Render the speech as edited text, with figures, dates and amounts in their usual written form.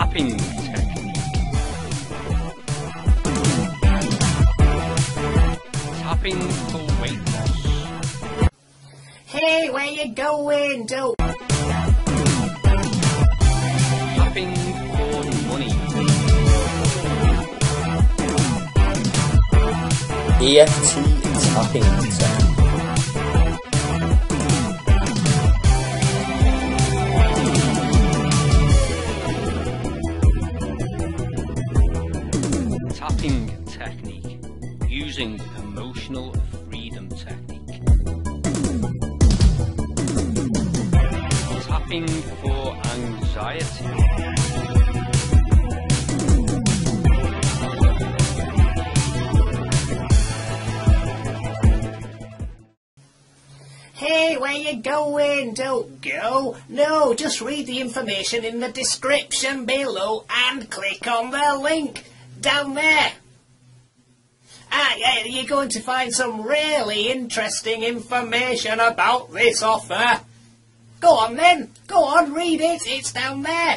Tapping technique. Tapping for weight loss. Hey, where you going? Don't. Tapping for money. EFT Tapping Technique. Tapping technique, using emotional freedom technique. Tapping for anxiety. Hey, where you going? Don't go. No, just read the information in the description below and click on the link down there. Yeah, you're going to find some really interesting information about this offer. Go on then. Go on, read it. It's down there.